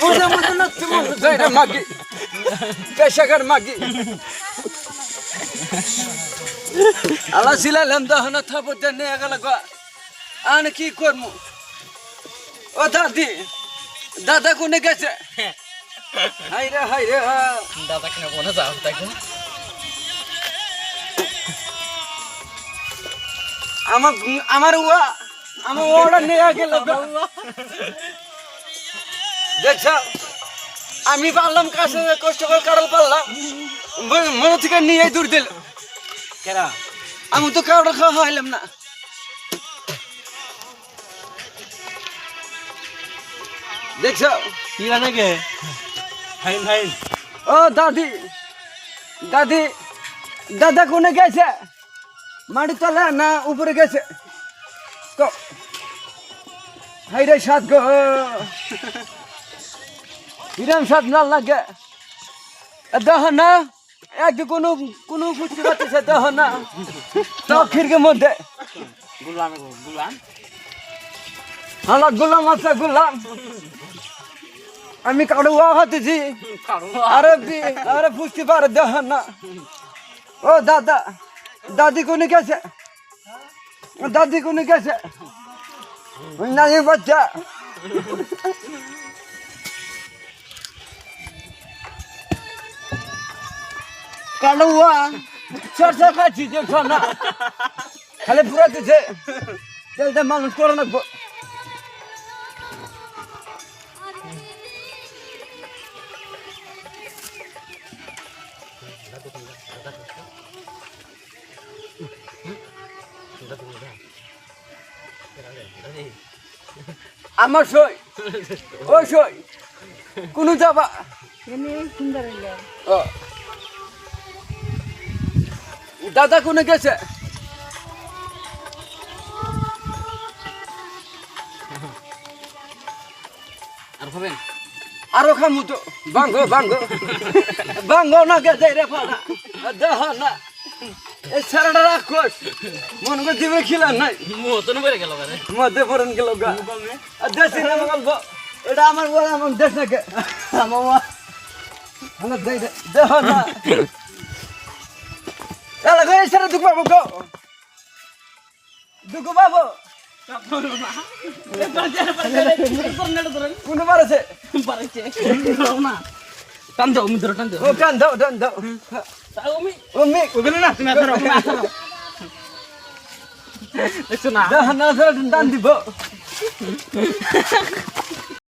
বুঝে বুঝে না তুমি যাইরা মাগি পেশাকার মাগি আল্লাহ ছিলাম দহনা থাপতে নিয়ে গেল গো আনে কি করমু ও দাদি দাদা কোনে গেছে হাই রে দাদা কেন কোনে যাও তাই আমার ওটা নিয়ে গেল দেখছ আমি পারলাম কাছে কষ্ট করে কারল পারলাম মনে থেকে নিয়ে দূর দিল কেরা আমি তো কারোটা খাওয়া হইলাম না দেখছ কি আছে কে ফাইন ফাইন ও দাদি দাদা কোনে গেছে মাটি তলে না উপরে গেছে তো হাইরে সাত গো হিরাম সাত না লাগে দেহ না এক কোনো বুঝতে পারতেছে দেহ না তো খিড়কির মধ্যে গুলাম হালা গোলাম আছে গোলাম আমি কারো হাতেছি আরে বুঝতে পারে দেহ না ও দাদি কোনে গেছে নাই বাচ্চা কালো চর্চা খাচ্ছি দেখছো না খালি পুরা দিছে চলতে মানুষ করে না আমার সই ওই সই কোন যাবা দাদা কোনে গেছে আর খাবেন আরো খামু তো ভাঙ্গো না গেছে রে ফাটা দেহ না এই সারাটা রাক্ষস মন করে দিবে খিলা নাই মতন করে গেল বারে মধ্যে পড়ন গেল গা দেশি না গল্প এটা আমার বড় আমার দেশ নাকি আমার দেহ না এলা গো এই সারা দুঃখ পাবো গো দুঃখ পাবো কোন পারেছে টান দাও আমি ধরো টান দাও ও টান দাও ওমি ওগুলো না তুমি ধরো দেখছো না টান দিব